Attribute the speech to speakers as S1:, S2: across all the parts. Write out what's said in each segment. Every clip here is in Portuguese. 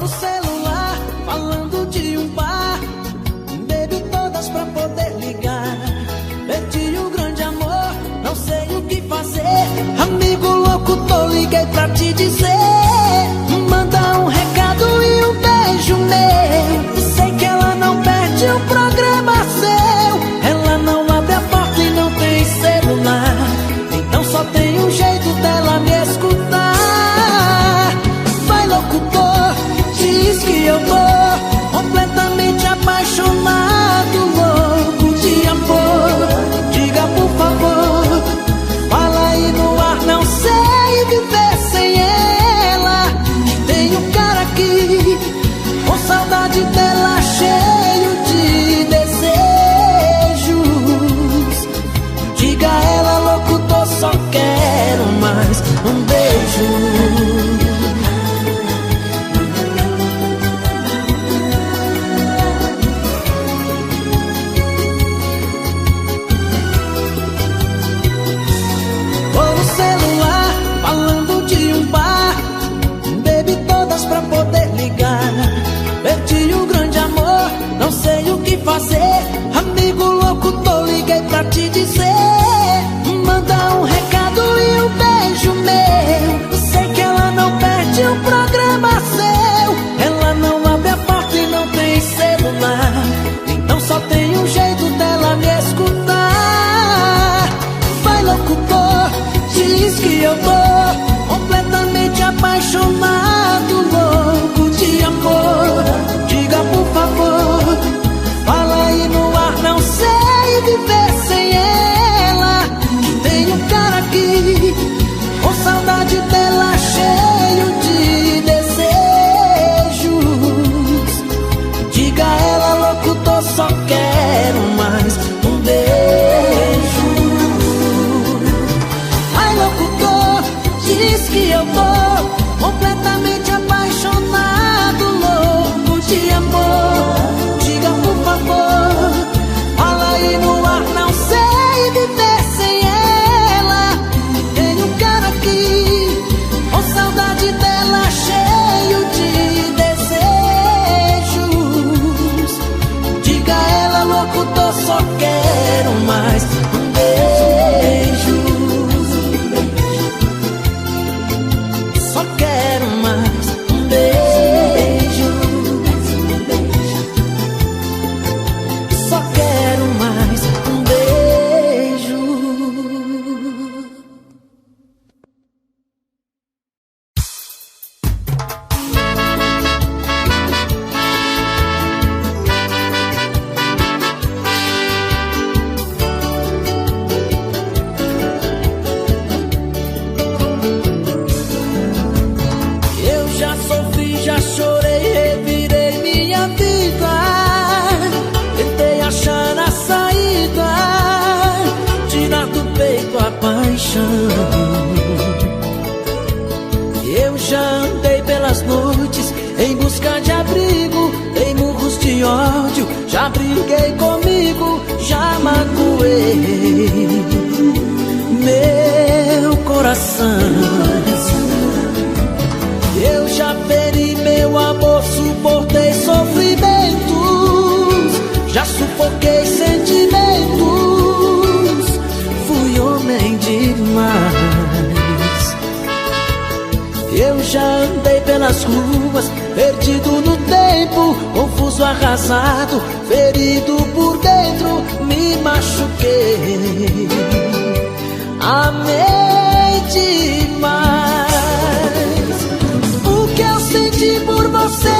S1: no celular, falando de um bar. Bebi todas pra poder ligar. Perdi um grande amor, não sei o que fazer. Amigo locutor, liguei pra te dizer. Manda um recado e um beijo meu. Sei que ela não perde um programa seu. Ela não abre a porta e não tem celular. Então só tem um jeito dela me escutar. Vai locutor, diz que eu tô completamente apaixonado, louco de amor. Diga por favor, fala aí no ar, não sei viver sem ela. Tem um cara aqui, com saudade dela, cheio de desejos. Diga a ela, locutor, só quero mais um beijo. Pra poder ligar, perdi um grande amor, não sei o que fazer. Amigo locutor, liguei pra te dizer. Manda um recado e um beijo meu. Sei que ela não perde um programa seu. Ela não abre a porta e não tem celular. Então só tem um jeito dela me escutar. Vai locutor, diz que eu tô completamente apaixonado, louco de amor. Diga por favor, fala aí no ar, não sei viver sem ela. Tem um cara aqui, com saudade dela, cheio de desejos. Diga a ela, locutor, só quero mais um beijo. Ai locutor, diz que eu tô completamente apaixonado, louco de amor. Diga por favor, fala aí no ar, não sei viver sem ela. Tem um cara aqui, com saudade dela, cheio de desejos. Diga a ela, locutor, só quero mais um beijo. Só quero mais um beijo. Só quero mais um beijo. Eu já sofri, já chorei, revirei minha vida. Tentei achar a saída, tirar do peito a paixão. Eu já andei pelas noites em busca de abrigo, em murros de ódio, já briguei comigo, já magoei meu coração. Eu já feri meu amor, suportei sofrimentos, já sufoquei sentimentos. Fui homem demais. Eu já andei pelas ruas, perdido no tempo, confuso, arrasado, ferido por dentro, me machuquei. Amei demais. O que eu senti por você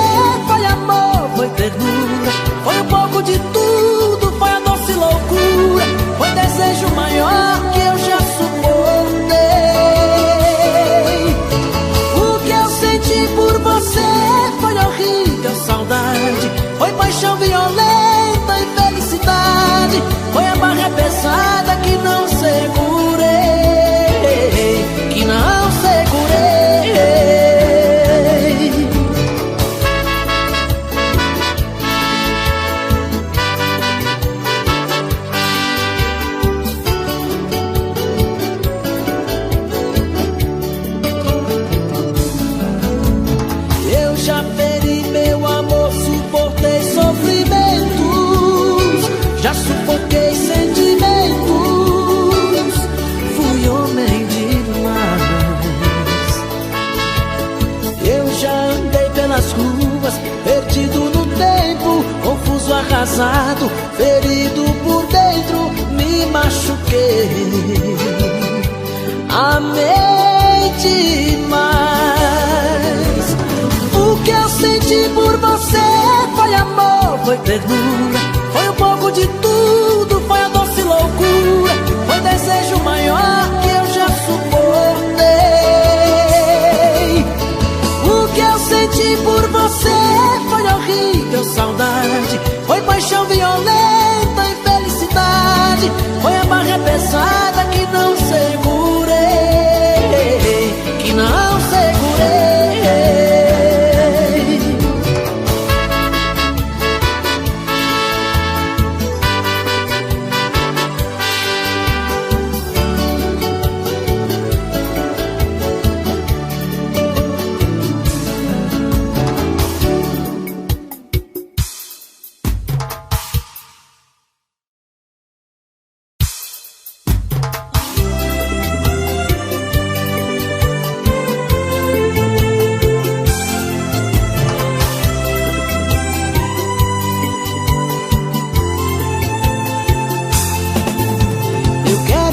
S1: foi amor, foi ternura, foi um pouco de tudo, foi a doce loucura, foi desejo maior que eu já suportei. O que eu senti por você foi horrível saudade, foi paixão violenta e felicidade, foi a barra pesada que não segurei, que não segurei. nas ruas, perdido no tempo, confuso, arrasado, ferido por dentro, me machuquei. Amei demais. O que eu senti por você foi amor, foi ternura, foi um pouco de tudo, foi a doce loucura, foi desejo maior que eu já suportei. O que eu senti por você foi horrível saudade, foi paixão violenta e felicidade, foi a barra pesada que não segurei, que não segurei.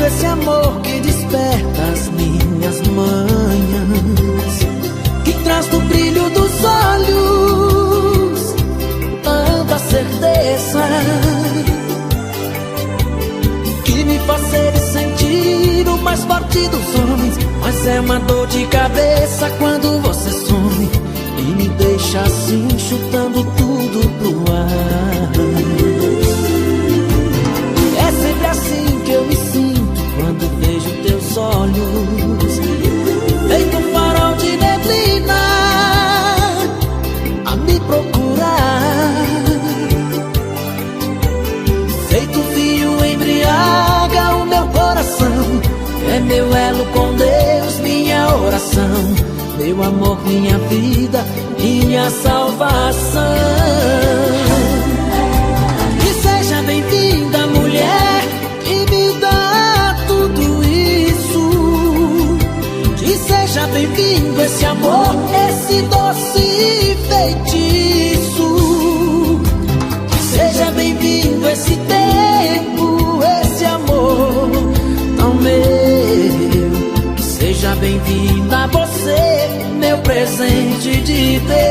S1: Esse amor que desperta as minhas manhãs, que traz do brilho dos olhos tanta certeza, que me faz ser e sentir o mais forte dos homens. Mas é uma dor de cabeça quando você some e me deixa assim, chutando tudo pro ar. É sempre assim que eu me sinto quando vejo teus olhos, feito um farol de neblina a me procurar, feito fio embriaga o meu coração. É meu elo com Deus, minha oração, meu amor, minha vida, minha salvação. Que seja bem-vinda, mulher, que me dá tudo isso. Que seja bem-vindo esse amor, esse doce feitiço. Que seja bem-vindo esse tempo, esse amor tão meu. Que seja bem-vinda você, meu presente de Deus.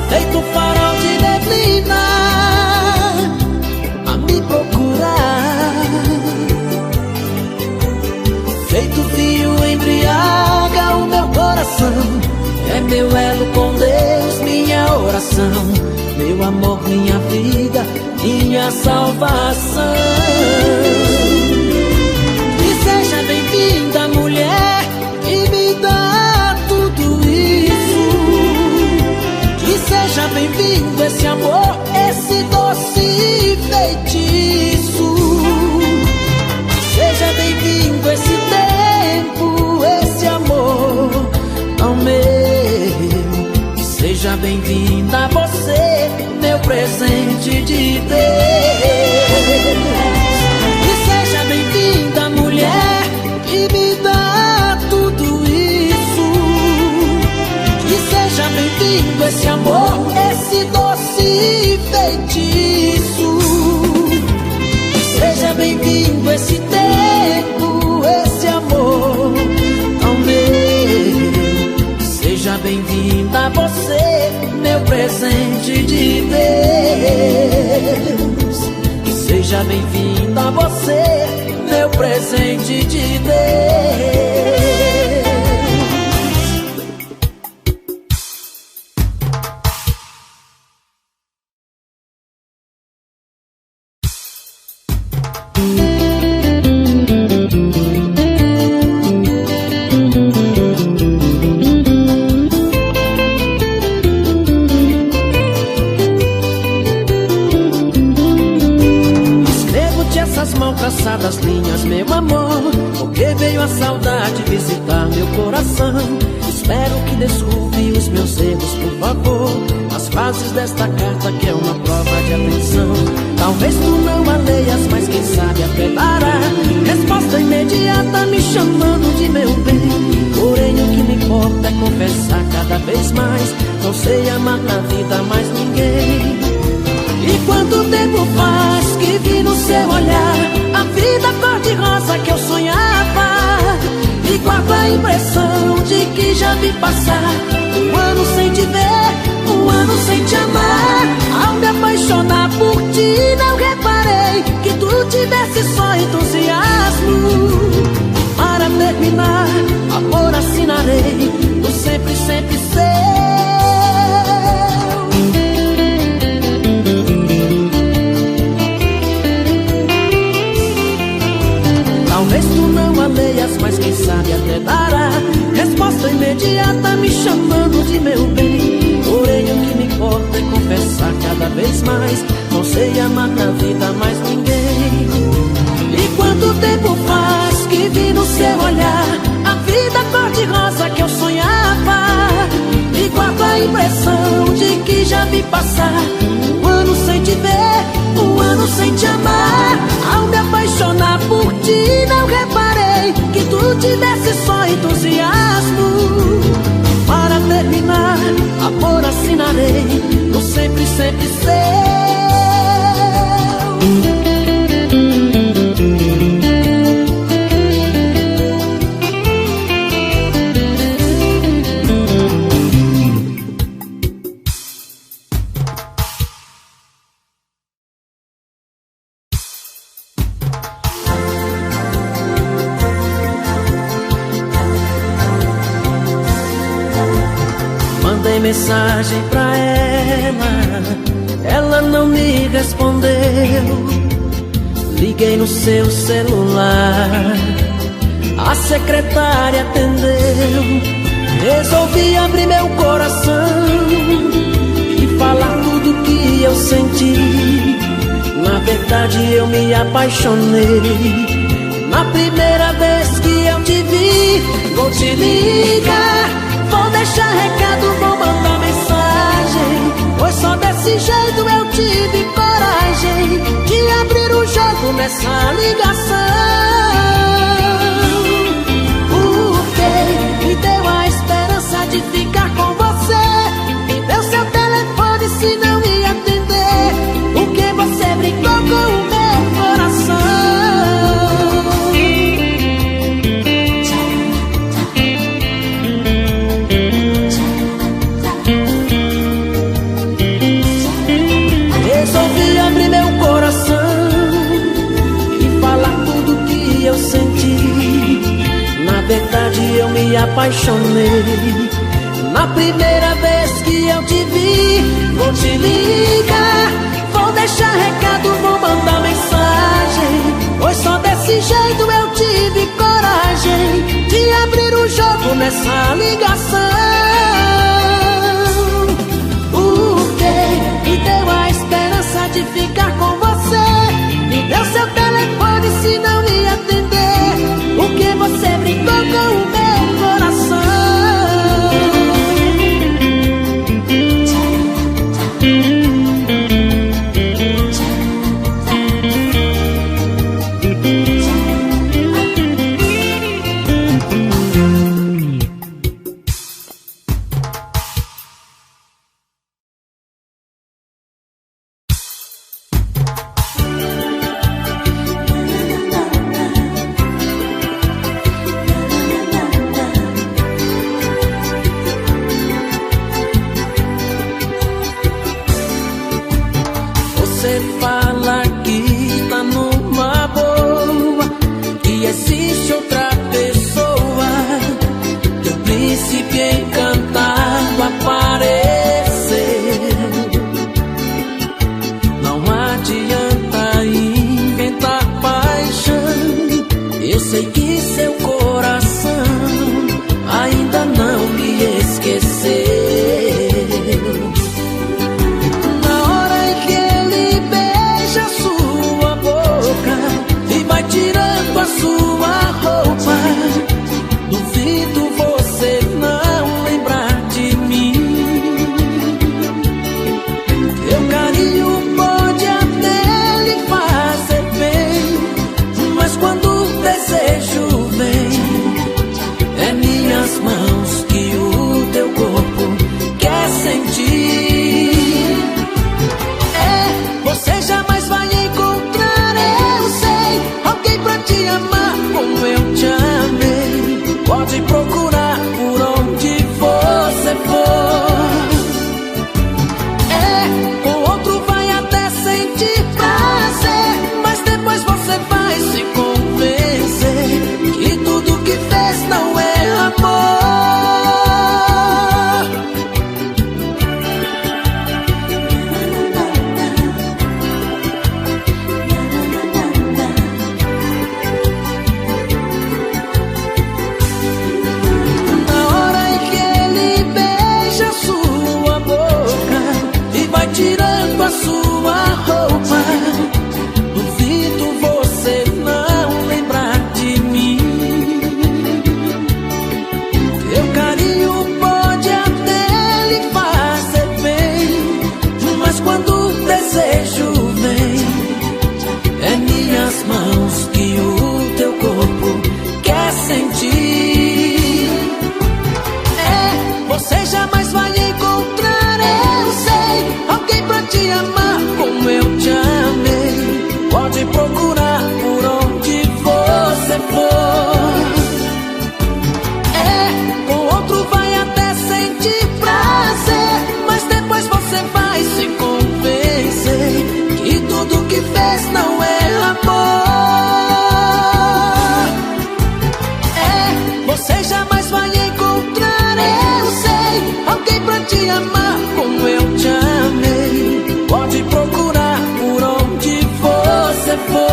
S1: Feito um farol de neblina a me procurar, feito fio embriaga o meu coração. É meu elo com Deus, minha oração, meu amor, minha vida, minha salvação. Que seja bem-vinda, mulher, que me dá tudo isso. Que seja bem-vindo esse amor, esse doce feitiço. Que seja bem-vindo esse tempo, esse amor tão meu. Que seja bem-vinda você, meu presente de Deus. Que seja bem-vinda, mulher, que me dá tudo isso. Que seja bem-vindo esse amor, esse doce feitiço. Que seja bem-vindo esse tempo, esse amor tão meu. Que seja bem-vinda você, meu presente de Deus. Que seja bem-vinda você, meu presente de Deus. essas mal traçadas linhas, meu amor, porque veio a saudade visitar meu coração. Espero que desculpe os meus erros, por favor, as frases desta carta que é uma prova de atenção. Talvez tu não a leias, mas quem sabe até dará resposta imediata me chamando de meu bem. Porém o que me importa é confessar cada vez mais, não sei amar na vida mais ninguém. E quanto tempo faz que vi no seu olhar a vida cor-de-rosa que eu sonhava, e guardo a impressão de que já vi passar um ano sem te ver, um ano sem te amar. Ao me apaixonar por ti não reparei que tu tivesse só entusiasmo. Para terminar, amor, assinarei do sempre, sempre seu. Talvez tu não a leias, mas quem sabe até dará resposta imediata me chamando de meu bem. Porém o que me importa é confessar cada vez mais, não sei amar na vida mais ninguém. E quanto tempo faz que vi no seu olhar a vida cor-de-rosa que eu sonhava, e guardo a impressão de que já vi passar um ano sem te ver, um ano sem te amar. Ao me apaixonar por ti não reparei que tu tivesse só entusiasmo. Para terminar, amor, assinarei no sempre, sempre seu. Mandei mensagem pra ela não me respondeu. Liguei no seu celular, a secretária atendeu. Resolvi abrir meu coração e falar tudo que eu senti. Na verdade eu me apaixonei na primeira vez que eu te vi. Vou te ligar, vou deixar recado, vou mandar mensagem, pois só desse jeito eu tive coragem de abrir o jogo nessa ligação. Porque me deu a esperança de ficar com você, me deu seu telefone se não ia atender, porque você brincou com o meu coração. Resolvi abrir meu coração e falar tudo que eu senti. Na verdade eu me apaixonei na primeira vez que eu te vi. Vou te ligar, vou deixar recado, vou mandar mensagem, pois só desse jeito eu tive coragem de abrir o jogo nessa ligação. Porque me deu a esperança de ficar com você, me deu seu telefone se não ia atender, porque você brincou com o meu coração. fez não é amor. Você jamais vai encontrar, eu sei, alguém pra te amar como eu te amei. Pode procurar por onde você for.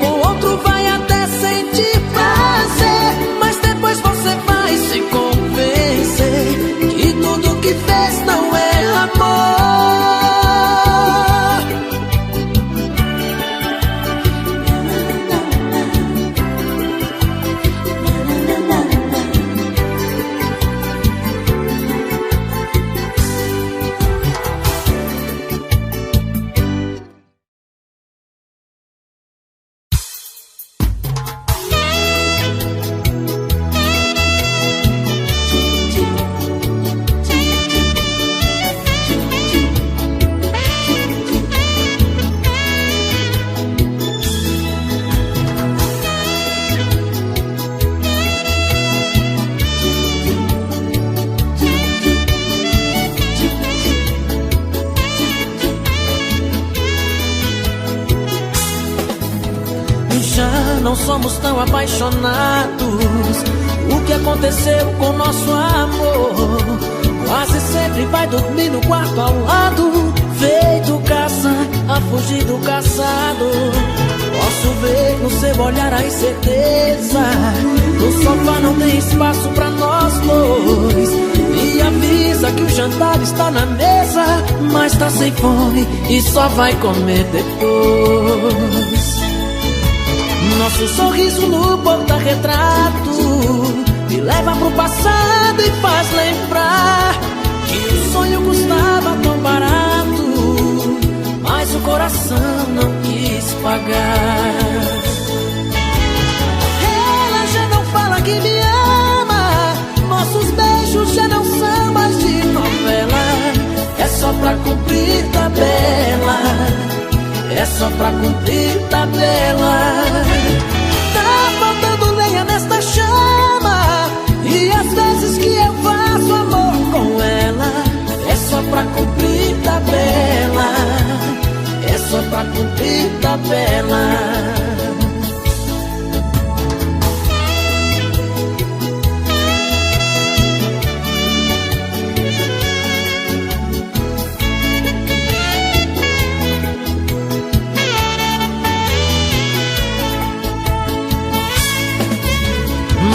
S1: O outro vai até sentir prazer, mas depois você vai se convencer que tudo que fez não é amor. Não somos tão apaixonados. O que aconteceu com nosso amor? Quase sempre vai dormir no quarto ao lado, feito caça a fugir do caçado. Posso ver no seu olhar a incerteza. No sofá não tem espaço pra nós dois. Me avisa que o jantar está na mesa, mas tá sem fome e só vai comer depois. Nosso sorriso no porta-retrato me leva pro passado e faz lembrar que o sonho custava tão barato, mas o coração não quis pagar. Ela já não fala que me ama, nossos beijos já não são mais de novela. É só pra cumprir tabela, é só pra cumprir tabela. Tá faltando lenha nesta chama, e às vezes que eu faço amor com ela, é só pra cumprir tabela, é só pra cumprir tabela.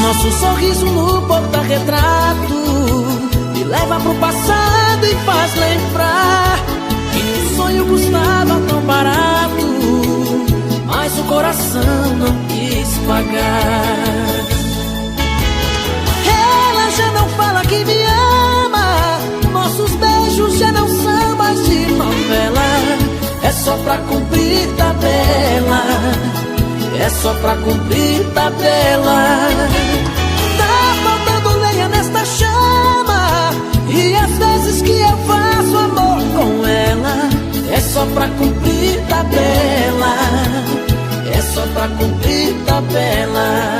S1: Nosso sorriso no porta-retrato me leva pro passado e faz lembrar que o sonho custava tão barato, mas o coração não quis pagar. Ela já não fala que me ama, nossos beijos já não são mais de novela. É só pra cumprir tabela, é só pra cumprir tabela. Tá faltando lenha nesta chama, e às vezes que eu faço amor com ela, é só pra cumprir tabela, é só pra cumprir tabela.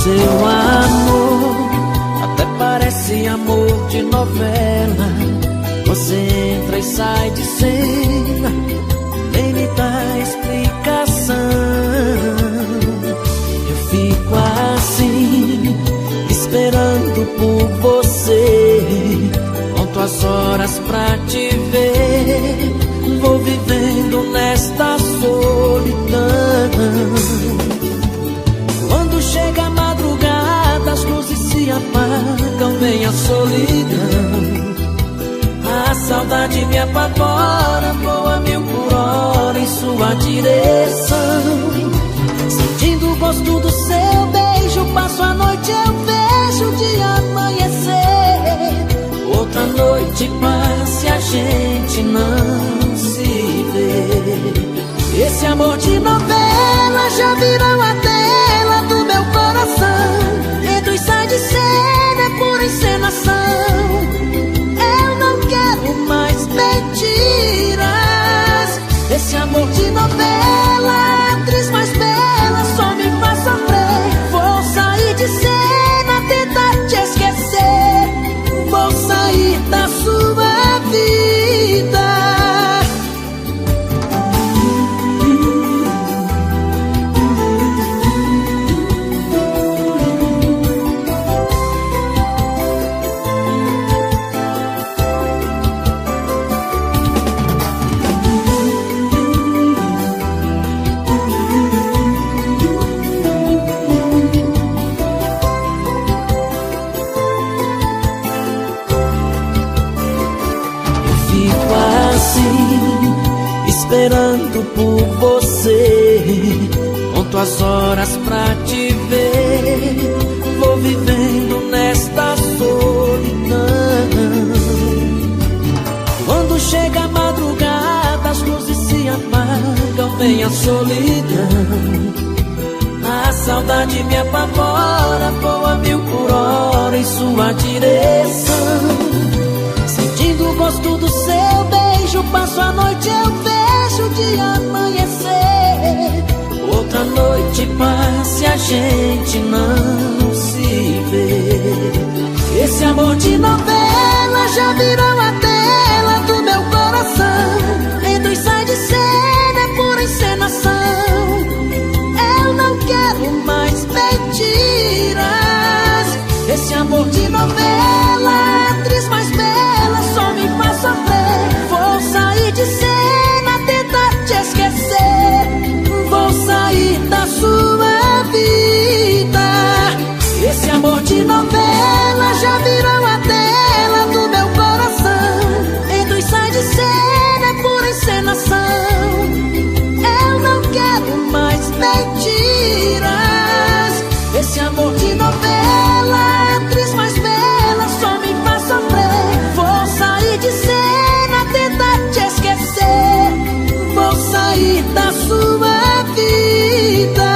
S1: Seu amor até parece amor de novela. Você entra e sai de cena, nem me dá explicação. Eu fico horas pra te ver, vou vivendo nesta solidão. Quando chega a madrugada, as luzes se apagam, vem a solidão. A saudade me apavora, voa 1000 por hora em sua direção. Sentindo o gosto do seu beijo, passo a noite, eu vejo o dia amanhecer. Outra noite passa e a gente não se vê. Esse amor de novela já virou a tela do meu coração. Entra e sai de cena, é pura encenação. Eu não quero mais mentiras. Esse amor de novela, a atriz mais bela só me faz sofrer. Vou sair de cena, tentar te esquecer. Vou sair da sua vida. Esperando por você, conto as horas pra te ver, vou vivendo nesta solidão. Quando chega a madrugada, as luzes se apagam, vem a solidão. A saudade me apavora, voa 1000 por hora em sua direção. Sentindo o gosto do seu beijo, passo a noite, eu vejo o dia amanhecer. Outra noite passa e a gente não se vê. Esse amor de novela já virou a tela do meu coração. Entra e sai de cena, é pura encenação. Eu não quero mais mentiras. Esse amor de novela, a atriz mais bela só me faz sofrer. Vou sair de cena, tentar te esquecer. Vou sair da sua vida. Esse amor de novela já virou a tela do meu coração. Entra e sai de cena, é pura encenação. Eu não quero mais mentiras. Esse amor de novela, a atriz mais bela só me faz sofrer. Vou sair de cena, tentar te esquecer. Vou sair da sua vida.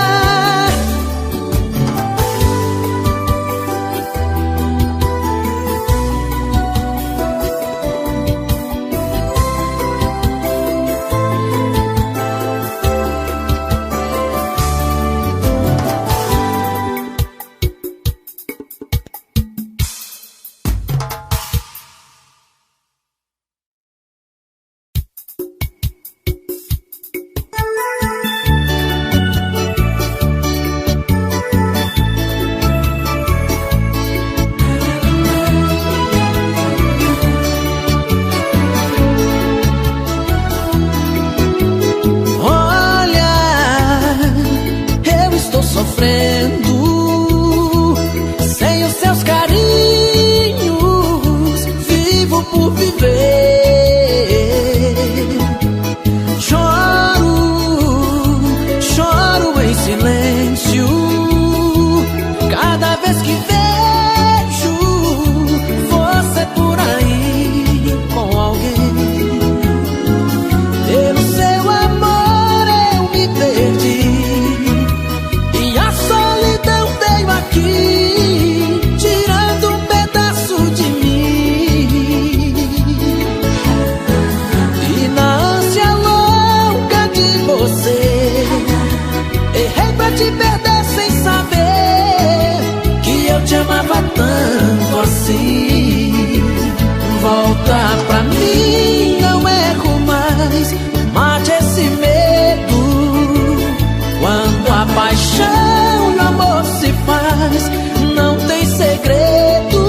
S1: Não tem segredo.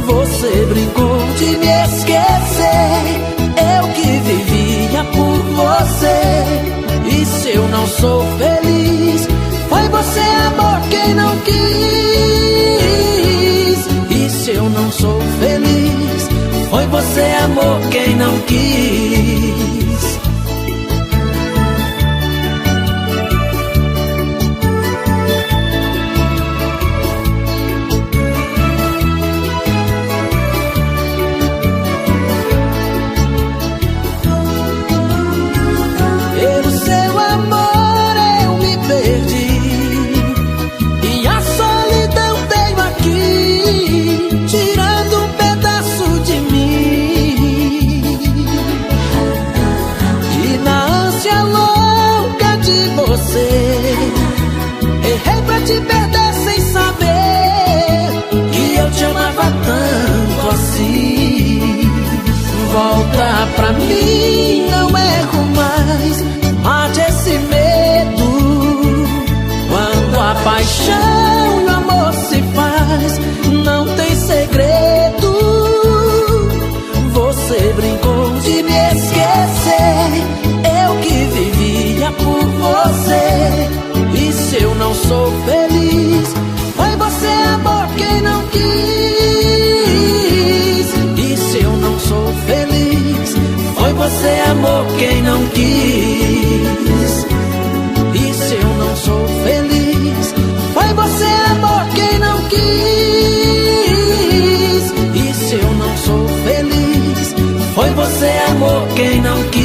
S1: Você brincou de me sou feliz. Foi você, amor, quem não quis. E se eu não sou feliz, foi você, amor, quem não quis. Errei pra te perder sem saber que eu te amava tanto assim. Volta pra mim, não erro mais. Mate esse medo. Quando a paixão e o amor se faz, não tem segredo. Você brincou de me esquecer, eu que vivia por você. E se eu não sou feliz, foi você, amor, quem não quis. E se eu não sou feliz, foi você, amor, quem não quis. E se eu não sou feliz, foi você, amor, quem não quis. E se eu não sou feliz, foi você, amor, quem não quis.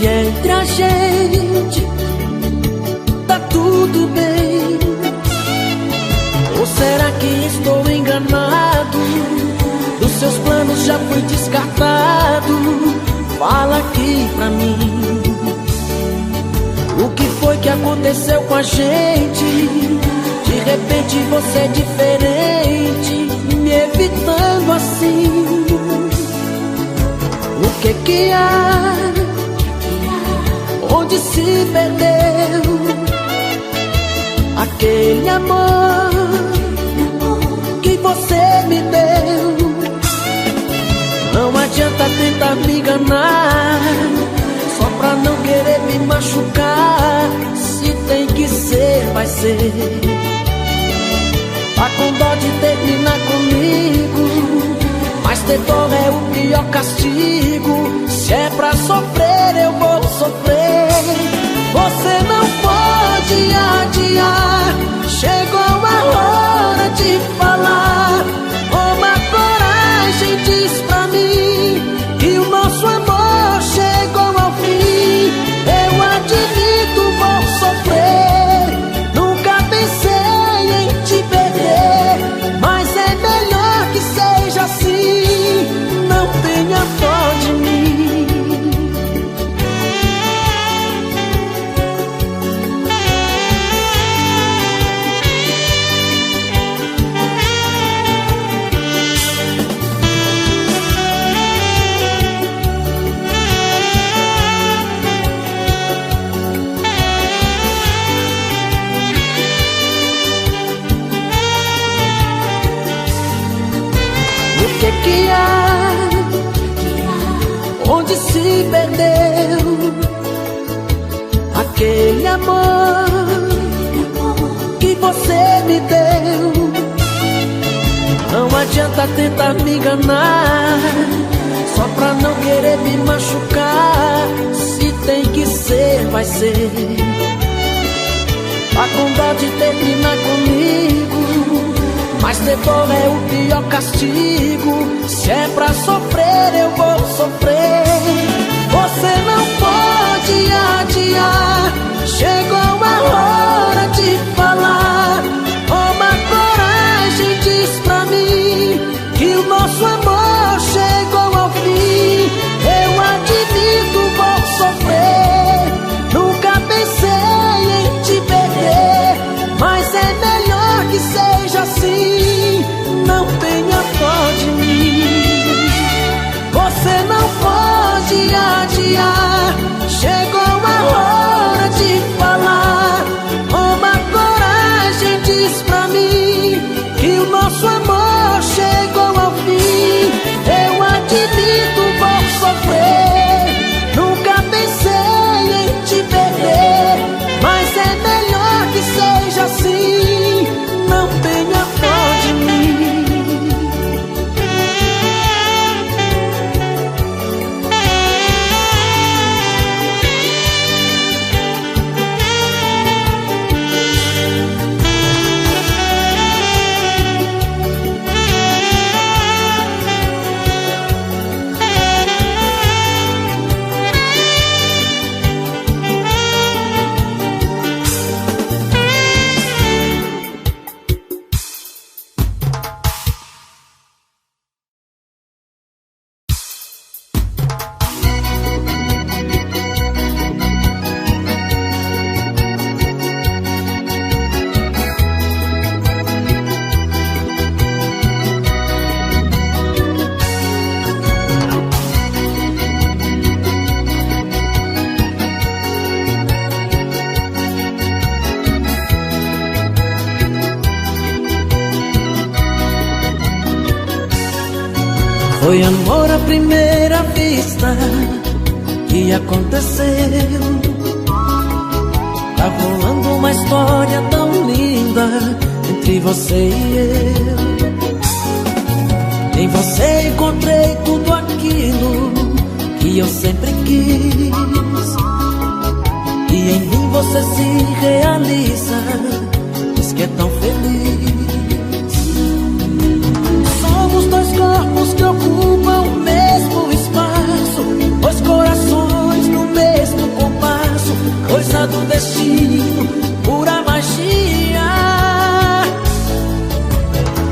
S1: Entre a gente tá tudo bem, ou será que estou enganado? Dos seus planos já fui descartado. Fala aqui pra mim, o que foi que aconteceu com a gente? De repente você é diferente, me evitando assim. O que há? Onde se perdeu aquele amor que você me deu? Não adianta tentar me enganar, só pra não querer me machucar. Se tem que ser, vai ser. Tá com dó de terminar comigo, mas ter dor é o pior castigo. Se é pra sofrer, eu vou sofrer. Você não pode adiar, chegou a hora de falar. Toma coragem, diz pra mim que o nosso amor chegou ao fim. Eu admito, vou sofrer. Nunca pensei em te perder, mas é melhor que seja assim. Não tenha dó de mim. O que há? Onde se perdeu aquele amor que você me deu? Não adianta tentar me enganar, só pra não querer me machucar. Se tem que ser, vai ser. a conta de terminar comigo. Mas ter dor é o pior castigo. Se é pra sofrer, eu vou sofrer. Você não pode adiar. Chegou a hora de falar. Toma coragem, diz pra mim que o nosso amor chegou ao fim. Eu admito, vou sofrer. Nunca pensei em te perder, mas é melhor que seja assim. Não tenha dó de mim. Você não pode adiar. Chegou a hora de falar. Toma coragem, diz pra mim que o nosso amor chegou ao fim. Eu admito, vou sofrer. Nunca pensei em te perder, mas é melhor que seja assim. Não tenha dó de mim. Foi amor à primeira vista que aconteceu. Tá rolando uma história tão linda entre você e eu. Em você encontrei tudo aquilo que eu sempre quis, e em mim você se realiza, diz que é tão feliz. Somos dois corpos que ocupam o mesmo espaço, dois corações no mesmo compasso, coisa do destino, pura magia.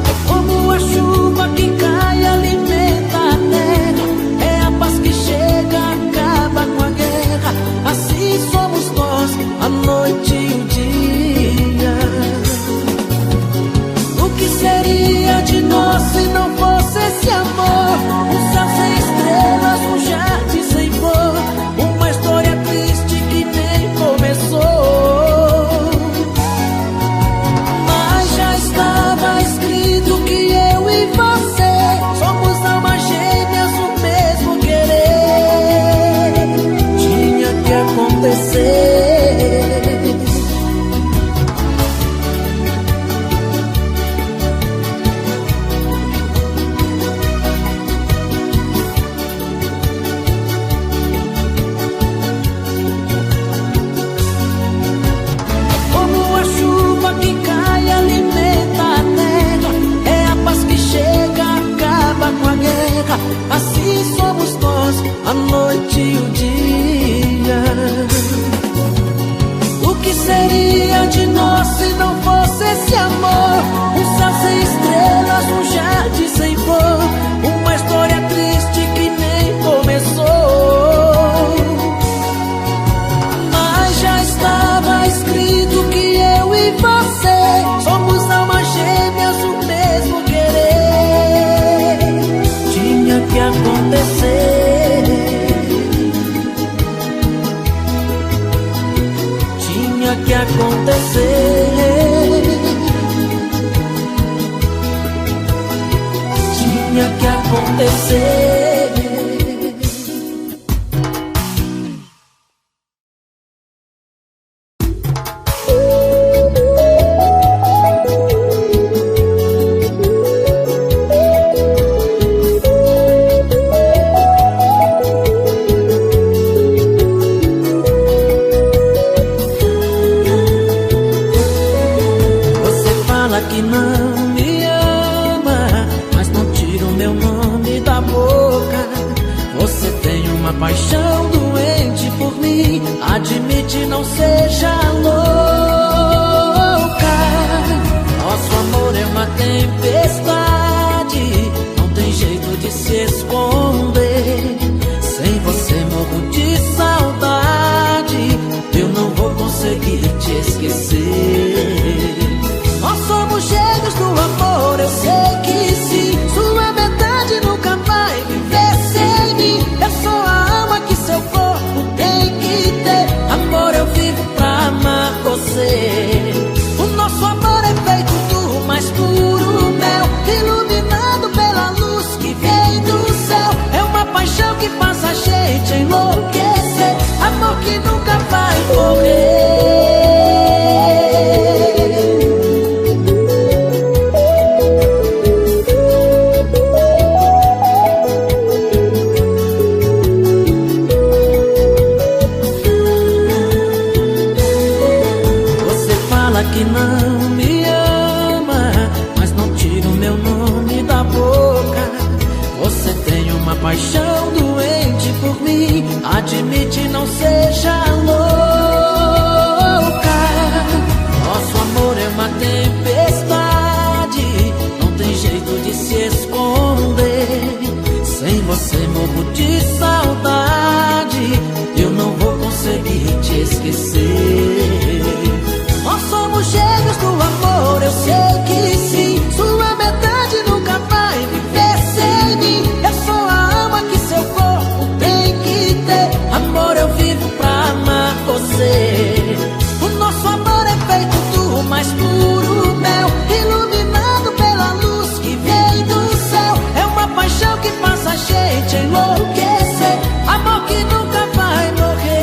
S1: É como a chuva que cai, alimenta a terra, é a paz que chega, acaba com a guerra. Assim somos nós, a noite e o dia. O que seria de nós se não fosse esse amor? Um céu sem estrelas, um jardim sem flor, uma história triste que nem começou. Mas já estava escrito que eu e você somos almas gêmeas, o mesmo querer. Tinha que acontecer. Assim somos nós, a noite e o dia. O que seria de nós se não fosse esse amor? Um céu sem estrelas, um jardim sem flor, uma história triste que nem começou. Mas já estava escrito que eu e você somos almas gêmeas, o mesmo querer. Tinha que acontecer. Tinha que acontecer. Tinha que acontecer. paixão doente por mim. Admite, não seja louca. Nosso amor é uma tempestade, não tem jeito de se esconder. Sem você morro de saudade, eu não vou conseguir te esquecer. Nós somos gêmeos do amor, eu sei que sim. Sua metade nunca vai viver sem mim. Eu sou a alma que seu corpo tem que ter. Amor, eu vivo pra amar você. O nosso amor é feito do mais puro mel, iluminado pela luz que vem do céu. É uma paixão que faz a gente enlouquecer. Amor que nunca vai morrer. Que não me ama, mas não tira o meu nome da boca. Você tem uma paixão doente por mim. Admite, não seja louca. Nosso amor é uma tempestade, não tem jeito de se esconder. Sem você morro de saudade, eu não vou conseguir te esquecer. Nós somos gêmeos do amor, eu sei que sim. Sua metade nunca vai viver sem mim. Eu sou a alma que seu corpo tem que ter. Amor, eu vivo pra amar você. O nosso amor é feito do mais puro mel, iluminado pela luz que vem do céu. É uma paixão que faz a gente enlouquecer. Amor que nunca vai morrer.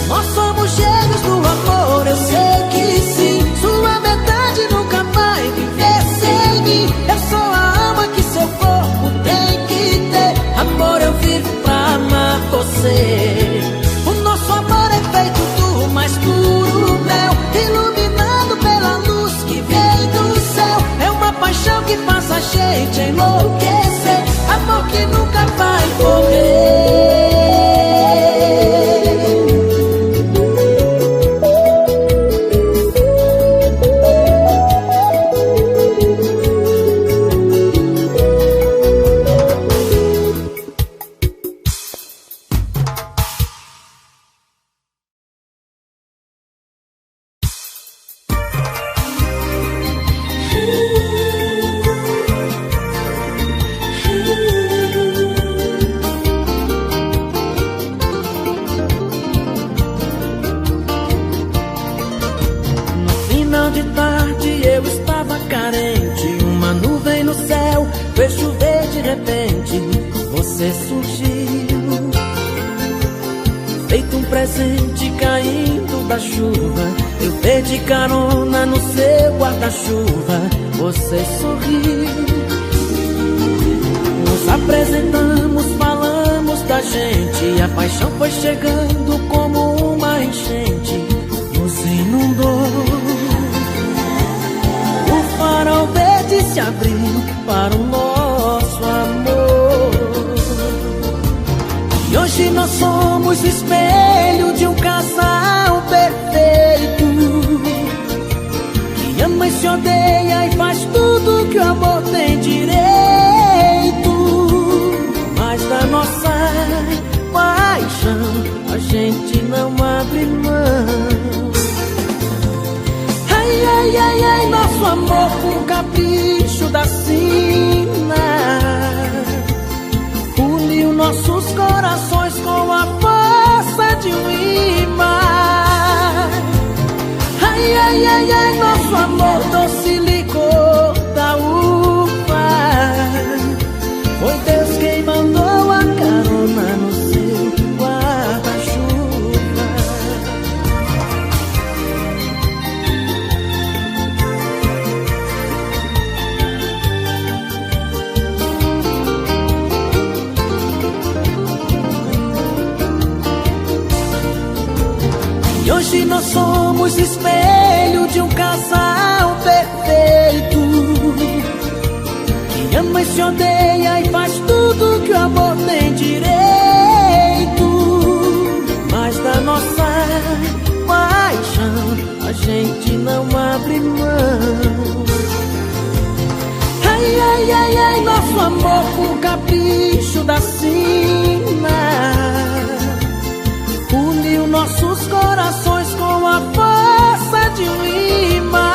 S1: Nós somos gêmeos do amor, eu sei que sim. Sua metade nunca vai viver sem mim. Eu sou a alma que seu corpo tem que ter. Amor, eu vivo pra amar você. O nosso amor é feito do mais puro mel, iluminado pela luz que vem do céu. É uma paixão que faz a gente enlouquecer. Amor que nunca vai morrer. De tarde eu estava carente, uma nuvem no céu fez chover de repente. Você surgiu, feito um presente caindo da chuva. Eu perdi carona no seu guarda-chuva. Você sorriu, nos apresentamos, falamos da gente. A paixão foi chegando como uma enchente, nos inundou. O farol verde se abriu para o nosso amor. E hoje nós somos espelho de um casal perfeito, que ama e se odeia e faz tudo que o amor tem direito. Mas da nossa paixão a gente não abre mão. Ai, ai, ai, ai, nosso amor com capricho da sina uniu nossos corações com a força de um imã. Ai, ai, ai, ai, nosso amor doce licor da uva. Foi Deus quem mandou a carona no seu guarda-chuva. E hoje nós somos espelho de um casal perfeito, que ama e se odeia e faz tudo que o amor tem direito. sina uniu nossos corações com a força de um imã.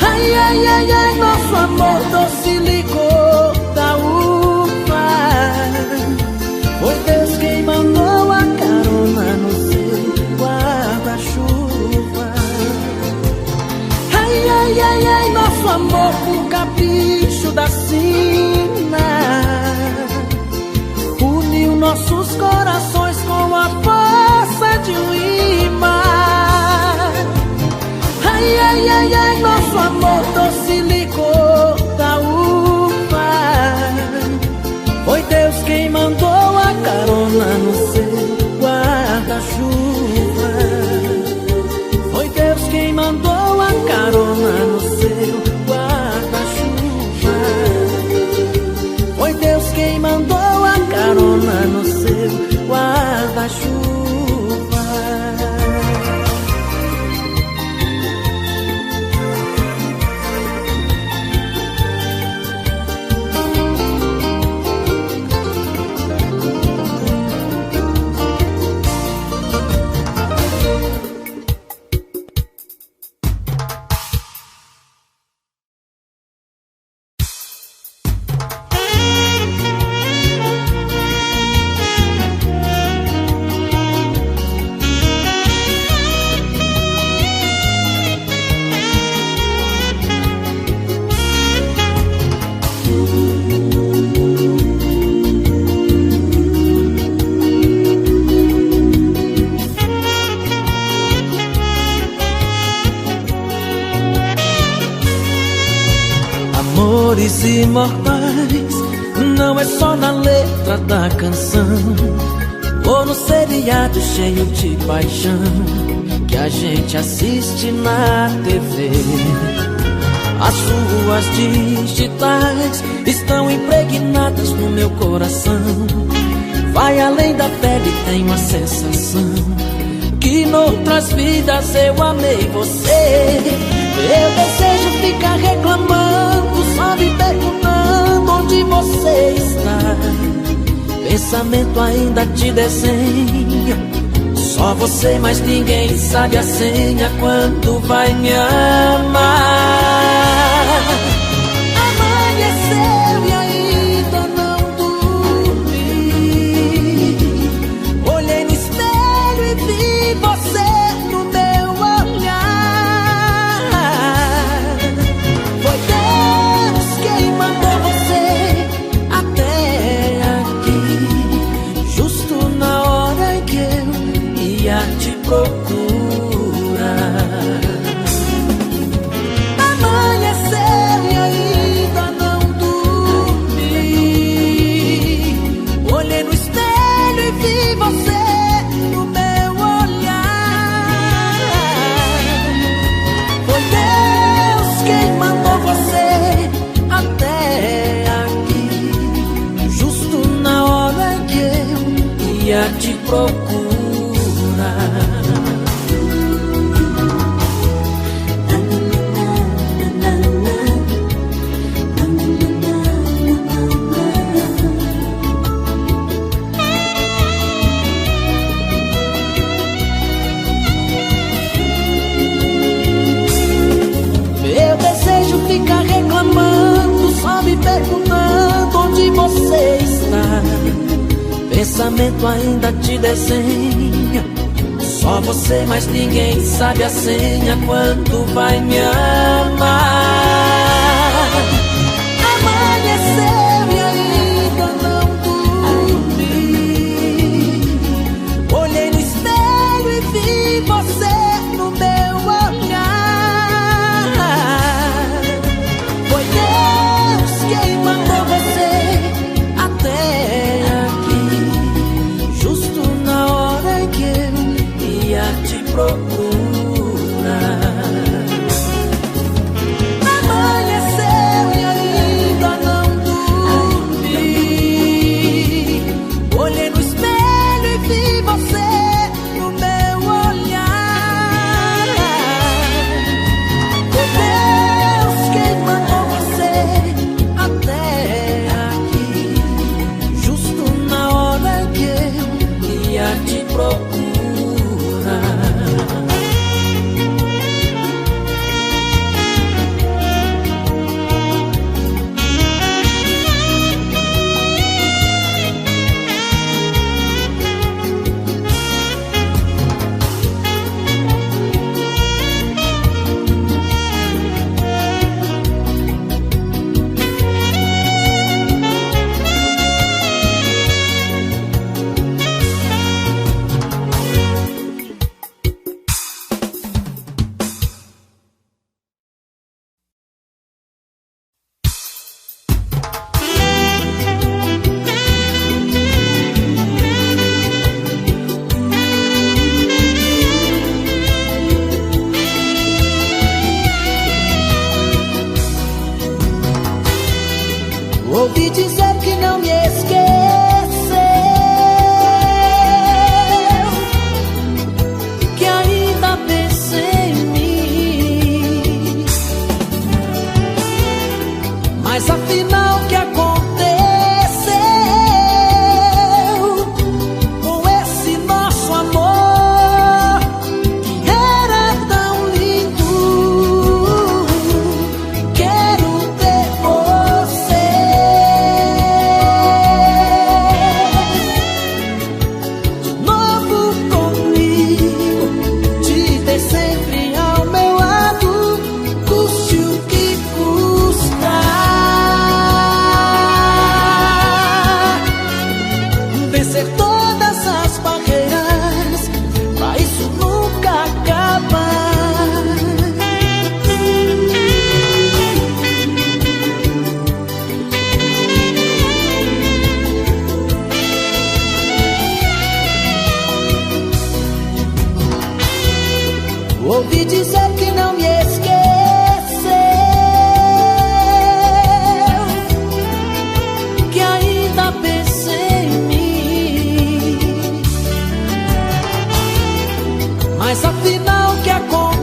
S1: Ai, ai, ai, ai, nosso amor doce licor da uva. Foi Deus quem mandou a carona no seu guarda-chuva. Ai, ai, ai, ai, nosso amor com capricho da sina uniu nossos corações com a força de um imã. Ai, ai, ai, ai, nosso amor doce licor da uva. Foi Deus quem mandou a carona no seu guarda-chuva. Foi Deus quem mandou a carona no seu guarda-chuva. Foi Deus quem mandou a carona no seu guarda-chuva. Amores imortais não é só na letra da canção ou no seriado cheio de paixão que a gente assiste na TV. As suas digitais estão impregnadas no meu coração. Vai além da pele, tenho a sensação que noutras vidas eu amei você. Eu desejo ficar reclamando, só me perguntando onde você está. Pensamento ainda te desenha, só você, mas ninguém sabe a senha. Quando vai me amar? Amanheceu e ainda não dormi. Olhei no espelho e vi você no meu olhar. Foi Deus quem mandou você até aqui, justo na hora em que eu ia te procurar. Amanheceu e ainda não dormi. Olhei no espelho e vi você no meu olhar. Foi Deus quem mandou você até aqui, justo na hora em que eu ia te procurar. Eu desejo ficar reclamando, só me perguntando onde você está. Pensamento ainda te desenha, só você, mas ninguém sabe a senha. Quando vai me amar? Amanheceu e ainda não dormi. Olhei no espelho e vi você no meu olhar. Foi Deus quem mandou você até aqui, justo na hora em que eu ia te procurar. Ouvi dizer que não me esqueceu, que ainda pensa em mim. Mas afinal, o que aconteceu com esse nosso amor que era tão lindo? Quero ter você de novo comigo, te ter sempre ao meu lado, custe o que custar. Vencer todas as barreiras, pra isso nunca acabar. Ouvi dizer que não me esqueceu, que ainda pensa em mim. Mas afinal, o que aconteceu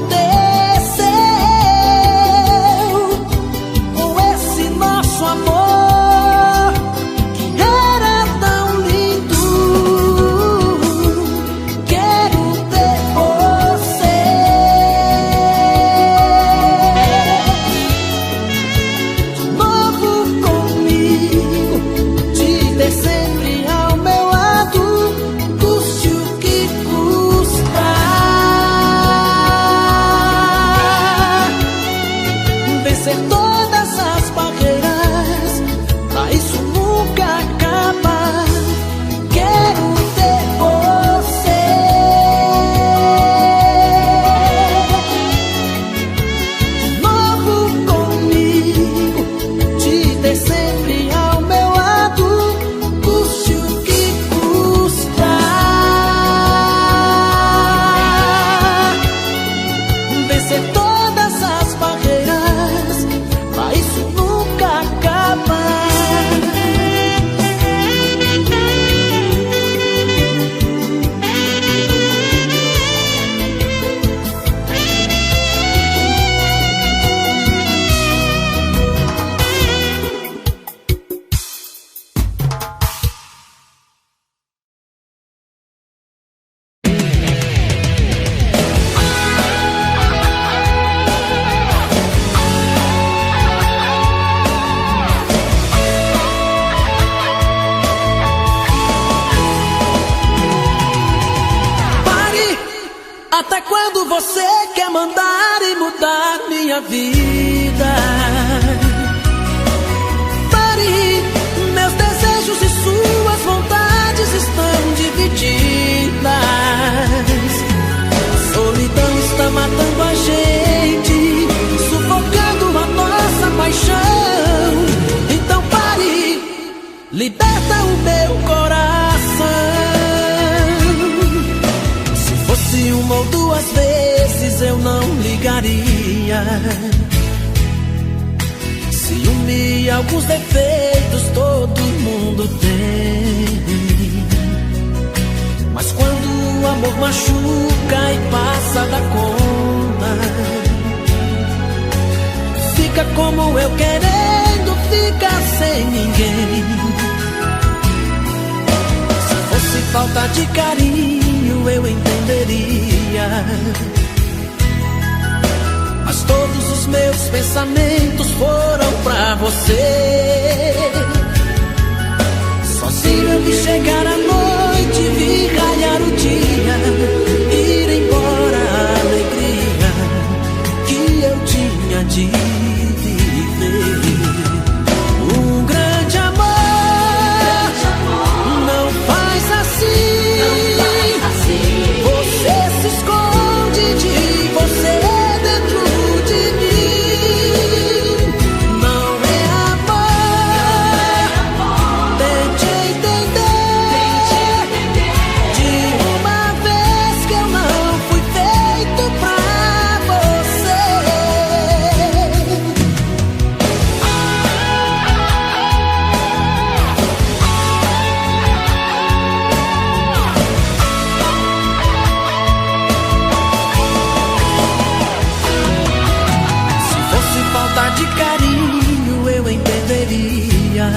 S1: com esse nosso amor que era tão lindo? Quero ter você de novo comigo, te ter sempre ao meu lado, custe o que custar. Vencer todas as barreiras, pra isso nunca acaba. Quero ter você de novo comigo, te ter sempre ao meu lado, custe o que custar. Vencer todas as barreiras, pra isso nunca acaba. Pare! Até quando você quer mandar e mudar minha vida? Pare! Meus desejos e suas vontades estão divididas. A solidão está matando a gente, sufocando a nossa paixão. Então pare, liberta o meu coração. Se fosse uma ou duas vezes eu não ligaria. Ciúme e alguns defeitos todo mundo tem, mas quando o amor machuca e passa da conta, fica como eu querendo ficar sem ninguém. Se fosse falta de carinho eu entenderia, mas todos os meus pensamentos foram pra você. Sozinho eu vi chegar a noite, vi raiar o dia, ir embora a alegria que eu tinha de viver. Um grande amor não faz assim. Você se esconde de você dentro de mim. Não é amor, tente entender. De uma vez de carinho eu entenderia,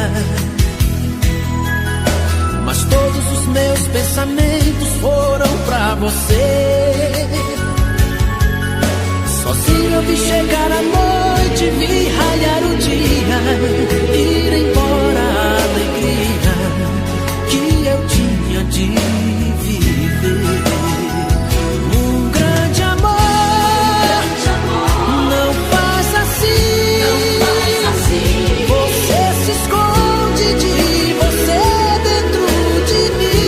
S1: mas todos os meus pensamentos foram pra você. Sozinho eu vi chegar a noite, vi raiar o dia, ir embora a alegria que eu tinha de viver. Um grande amor, não faz assim, você se esconde de você dentro de mim.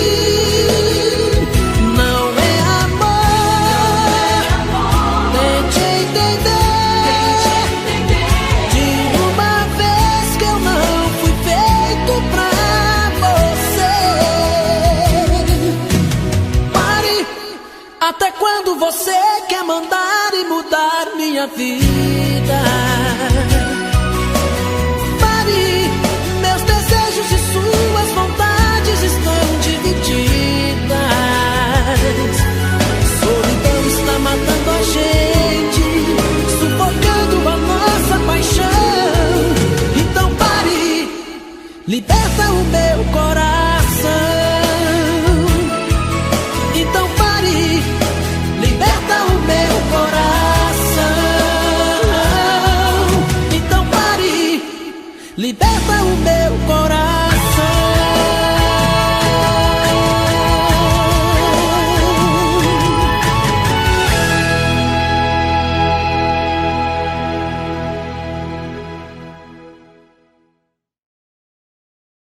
S1: Não é amor, tente entender de uma vez que eu não fui feito pra você. Pare, até quando você quer mandar e mudar minha vida? Pare, meus desejos e suas vontades estão divididas. Solidão está matando a gente, sufocando a nossa paixão. Então pare, libere